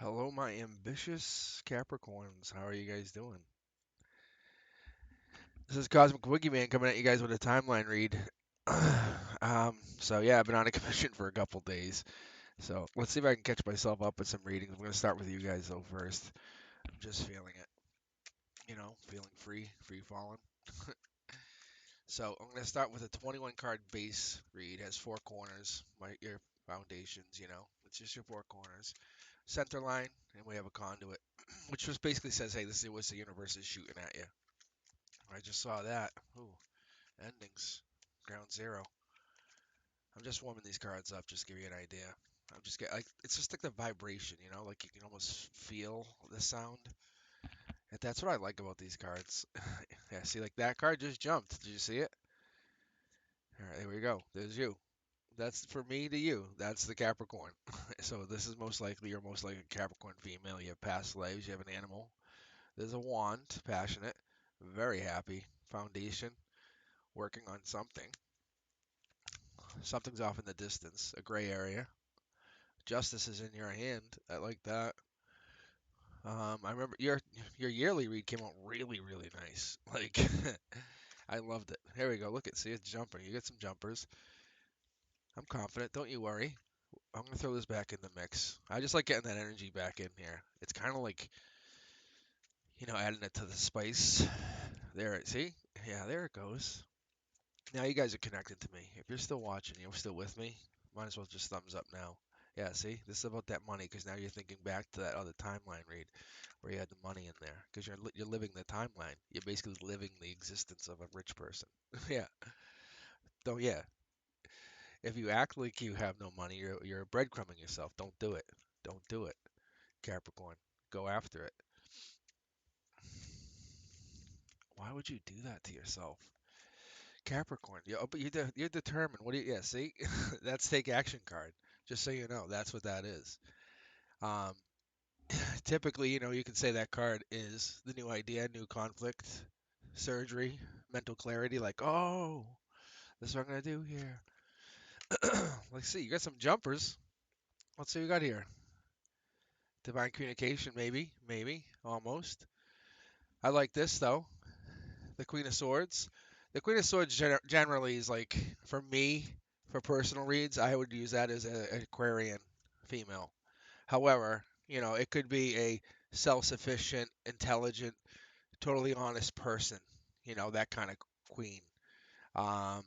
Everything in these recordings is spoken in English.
Hello, my ambitious Capricorns. How are you guys doing? This is Cosmic Boogeyman coming at you guys with a timeline read. So yeah, I've been on a commission for a couple days. So let's see if I can catch myself up with some readings. I'm gonna start with you guys though first. I'm just feeling it, feeling free falling. So I'm gonna start with a 21 card base read. It has four corners, your foundations. It's just your four corners, center line, and we have a conduit, which just basically says, hey, this is what the universe is shooting at you. I just saw that. Ooh, endings. Ground zero. I'm just warming these cards up, just to give you an idea. I'm just getting like it's just like the vibration, like you can almost feel the sound. And that's what I like about these cards. Yeah, see, like that card just jumped. Did you see it? All right, there we go. There's you. That's for me to you. That's the Capricorn. So this is most likely you're most likely a Capricorn female. You have past lives. You have an animal. There's a wand, passionate, very happy. Foundation, working on something. Something's off in the distance, a gray area. Justice is in your hand. I like that. I remember your yearly read came out really nice. Like I loved it. Here we go. Look at see it's jumping. You get some jumpers. I'm confident. Don't you worry. I'm gonna throw this back in the mix. I just like getting that energy back in here. It's kind of like adding it to the spice. There it see. Yeah, there it goes. Now you guys are connected to me. If you're still watching, you're still with me. Might as well just thumbs up now. Yeah, see, this is about that money because now you're thinking back to that other timeline read where you had the money in there because you're living the timeline. You're basically living the existence of a rich person. Yeah. So yeah, if you act like you have no money, you're breadcrumbing yourself. Don't do it. Don't do it, Capricorn. Go after it. Why would you do that to yourself? Capricorn, but you're determined. What do you? Yeah, see, that's take action card. Just so you know, that's what that is. Um, typically, you can say that card is the new idea, new conflict, surgery, mental clarity. Like, oh, this is what I'm gonna do here. Let's see, you got some jumpers. Let's see what we got here. Divine communication, maybe, almost. I like this though. The Queen of Swords. The Queen of Swords generally is like, for me, for personal reads, I would use that as an Aquarian female. However, it could be a self-sufficient, intelligent, totally honest person. That kind of queen. Um,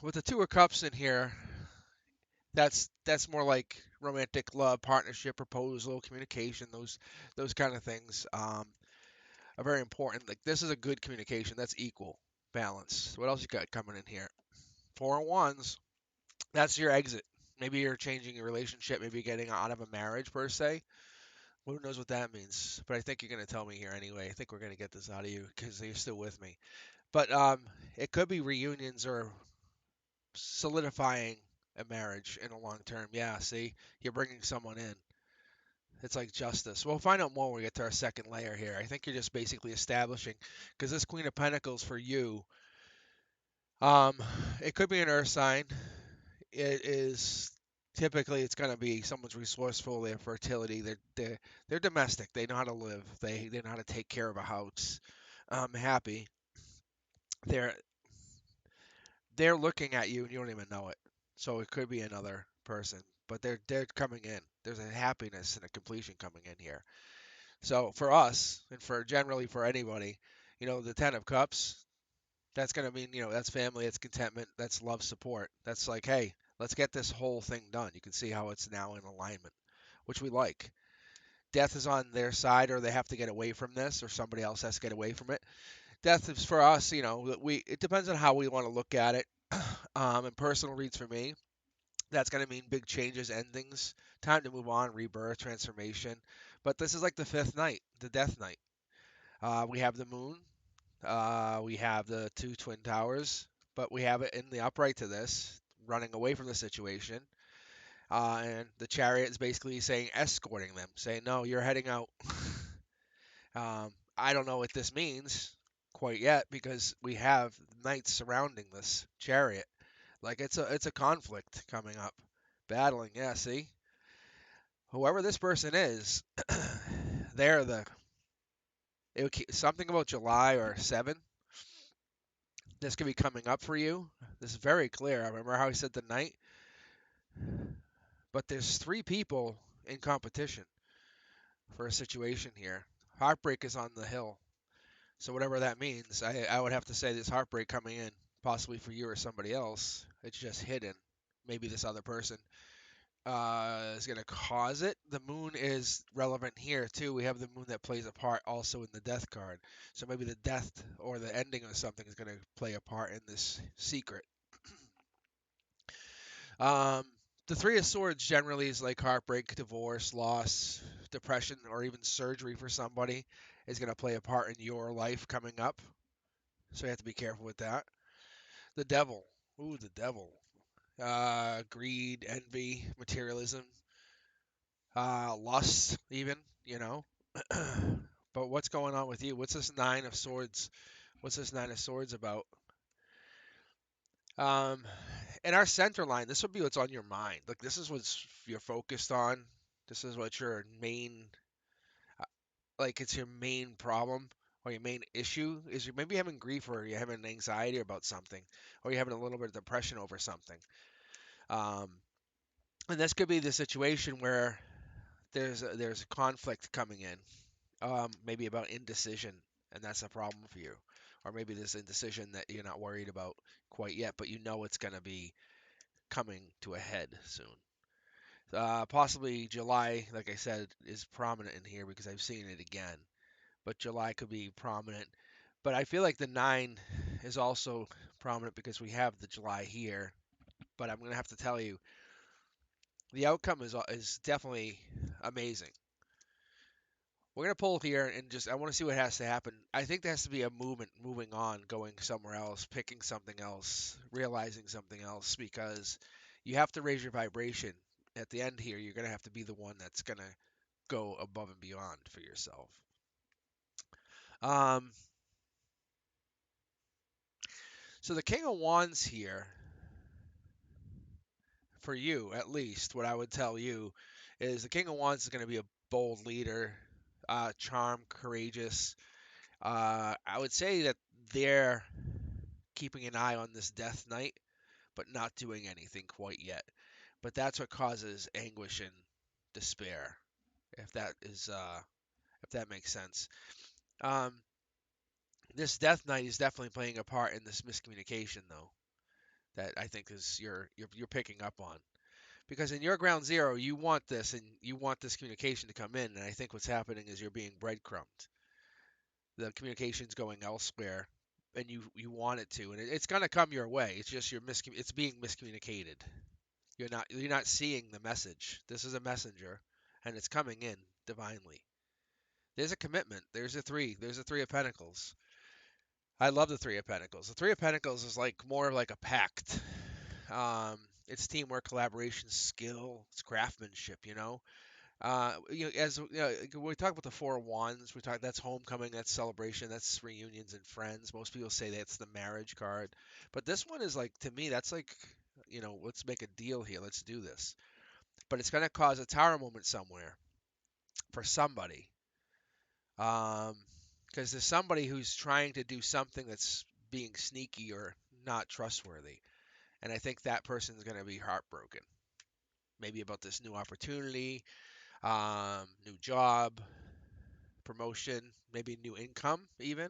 with the Two of Cups in here, that's more like romantic love, partnership, proposal, communication, those kind of things. Are very important. Like this is a good communication. That's equal, balance. What else you got coming in here? Four and ones. That's your exit. Maybe you're changing your relationship. Maybe you're getting out of a marriage per se. Who knows what that means? But I think you're gonna tell me here anyway. I think we're gonna get this out of you because you're still with me. But it could be reunions or solidifying a marriage in a long term. Yeah, see, you're bringing someone in. It's like justice. We'll find out more when we get to our second layer here. I think you're just basically establishing, because this Queen of Pentacles for you, um, it could be an Earth sign. It is typically it's going to be someone's resourceful. Their fertility. They're domestic. They know how to live. They know how to take care of a house. Happy. They're they're looking at you and you don't even know it. So it could be another person, but they're coming in. There's a happiness and a completion coming in here. So for us, and for generally for anybody, the Ten of Cups, that's going to mean, that's family, that's contentment, that's love, support. That's like, hey, let's get this whole thing done. You can see how it's now in alignment, which we like. Death is on their side, or they have to get away from this, or somebody else has to get away from it. Death is for us, it depends on how we want to look at it. And personal reads for me, that's going to mean big changes, endings, time to move on, rebirth, transformation. But this is like the fifth night, the death night. We have the moon. We have the two twin towers, but we have it in the upright to this, running away from the situation. And the chariot is basically saying, escorting them, saying, no, you're heading out. I don't know what this means quite yet because we have knights surrounding this chariot. Like it's a conflict coming up, battling. Yeah, see, Whoever this person is, they're the something about July or 7. This could be coming up for you. This is very clear. I remember how he said the night, but there's 3 people in competition for a situation here. Heartbreak is on the hill. So whatever that means, I would have to say this heartbreak coming in, possibly for you or somebody else. It's just hidden. Maybe this other person is going to cause it. The moon is relevant here too. We have the moon that plays a part also in the death card. So maybe the death or the ending of something is going to play a part in this secret. Um, the Three of Swords generally is like heartbreak, divorce, loss, depression, or even surgery for somebody is going to play a part in your life coming up. So you have to be careful with that. The devil. Ooh, the devil. Greed, envy, materialism, lust, even, you know. But what's going on with you? What's this Nine of Swords? What's this Nine of Swords about? Um, in our center line, this would be what's on your mind. Like this is what you're focused on. This is what your main, uh, like it's your main problem or your main issue is. You maybe having grief or you're having anxiety about something, or you're having a little bit of depression over something. Um, and this could be the situation where there's a conflict coming in, maybe about indecision, and that's a problem for you, or maybe there's indecision that you're not worried about quite yet, but you know it's going to be coming to a head soon. Possibly July, like I said, is prominent in here because I've seen it again. But July could be prominent. But I feel like the 9 is also prominent because we have the July here. But I'm going to have to tell you, the outcome is definitely amazing. We're going to pull here and just, I want to see what has to happen. I think there has to be a movement, moving on, going somewhere else, picking something else, realizing something else, because you have to raise your vibration. At the end here, you're going to have to be the one that's going to go above and beyond for yourself. Um, so the King of Wands here, for you at least, what I would tell you is the King of Wands is going to be a bold leader, charm, courageous. I would say that they're keeping an eye on this death knight, but not doing anything quite yet. But that's what causes anguish and despair, if that makes sense. Um, this death knight is definitely playing a part in this miscommunication, though. That I think is you're picking up on, because in your ground zero you want this and you want this communication to come in, and I think what's happening is you're being breadcrumbed. The communication's going elsewhere, and you want it to, and it's gonna come your way. It's just it's being miscommunicated. You're not seeing the message. This is a messenger, and it's coming in divinely. There's a commitment. There's a 3. There's a 3 of Pentacles. I love the 3 of Pentacles. The 3 of Pentacles is like more like a pact. It's teamwork, collaboration, skill, it's craftsmanship. As when we talk about the 4 of Wands, we talk that's homecoming, that's celebration, that's reunions and friends. Most people say that's the marriage card, but this one is like, to me, that's like, let's make a deal here. Let's do this. But it's going to cause a tower moment somewhere for somebody. Because there's somebody who's trying to do something that's being sneaky or not trustworthy. And I think that person's going to be heartbroken. Maybe about this new opportunity, new job, promotion, maybe new income even.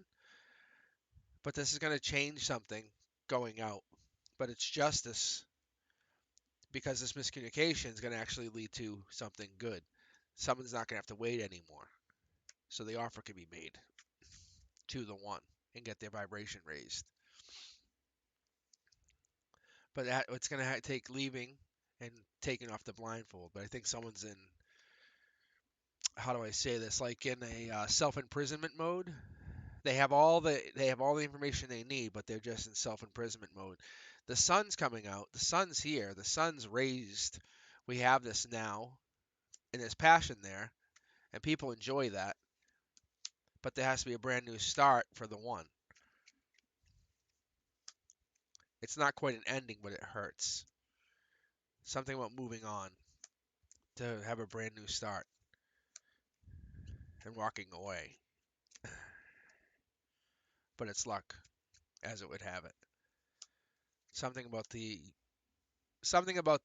But this is going to change something going out. But it's justice, because this miscommunication is going to actually lead to something good. Someone's not going to have to wait anymore. So the offer can be made to the one and get their vibration raised. But it's going to take leaving and taking off the blindfold. But I think someone's in, how do I say this, like in a self-imprisonment mode. They have all the information they need, but they're just in self-imprisonment mode. The sun's coming out. The sun's here. The sun's raised. We have this now, and there's passion there, and people enjoy that. But there has to be a brand new start for the one. It's not quite an ending, but it hurts. Something about moving on to have a brand new start and walking away. But it's luck, as it would have it. Something about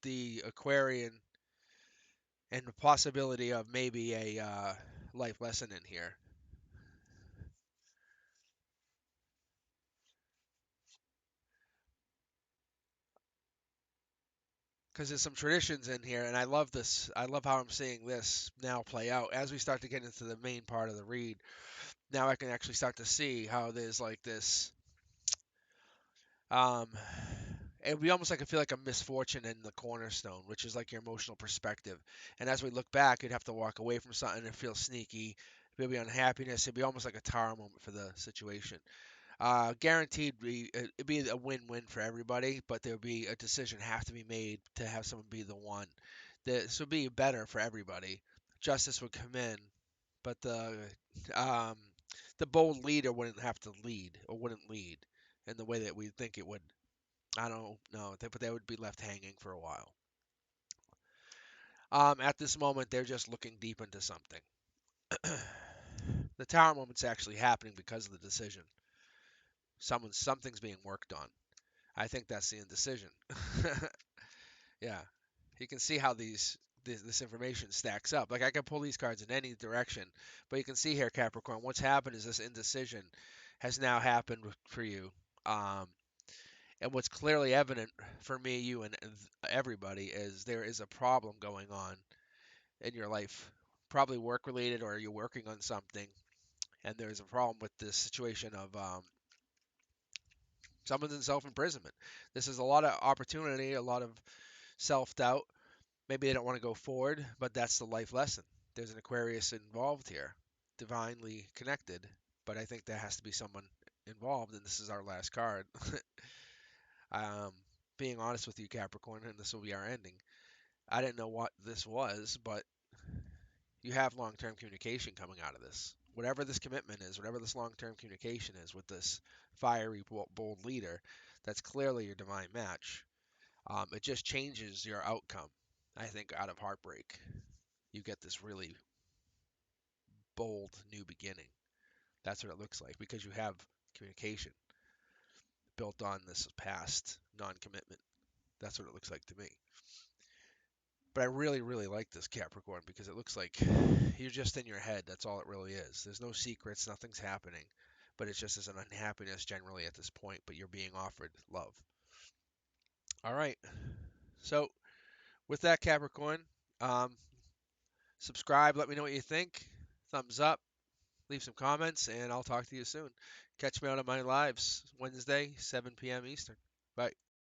the Aquarian and the possibility of maybe a life lesson in here. Because there's some traditions in here, and I love this. I love how I'm seeing this now play out as we start to get into the main part of the read. Now I can actually start to see how there's like this. Um, it'd be almost like I feel like a misfortune in the cornerstone, which is like your emotional perspective. And as we look back, you'd have to walk away from something and feel sneaky. It'd be unhappiness. It'd be almost like a Tara moment for the situation. Guaranteed it'd be a win-win for everybody, but there would be a decision have to be made to have someone be the one. This would be better for everybody. Justice would come in, but um, the bold leader wouldn't have to lead or wouldn't lead in the way that we think it would. I don't know, but they would be left hanging for a while. At this moment, they're just looking deep into something. The tower moment's actually happening because of the decision. Something's being worked on. I think that's the indecision. Yeah, you can see how this information stacks up. Like I can pull these cards in any direction, but you can see here, Capricorn, what's happened is this indecision has now happened for you. Um, and what's clearly evident for me, you, and everybody is there is a problem going on in your life, probably work related, or you're working on something, and there's a problem with this situation of someone's in self imprisonment. This is a lot of opportunity, a lot of self doubt. Maybe they don't want to go forward, but that's the life lesson. There's an Aquarius involved here, divinely connected, but I think there has to be someone involved, and this is our last card. um, being honest with you, Capricorn, and this will be our ending. I didn't know what this was, but you have long term communication coming out of this. Whatever this commitment is, whatever this long term communication is with this fiery, bold leader, that's clearly your divine match. It just changes your outcome, I think, out of heartbreak. You get this really bold new beginning. That's what it looks like because you have communication built on this past non commitment. That's what it looks like to me. But I really, really like this Capricorn because it looks like you're just in your head. That's all it really is. There's no secrets, nothing's happening. But it's just as an unhappiness generally at this point, but you're being offered love. All right. So, with that, Capricorn, um, subscribe. Let me know what you think. Thumbs up. Leave some comments, and I'll talk to you soon. Catch me out on my lives Wednesday, 7 p.m. Eastern. Bye.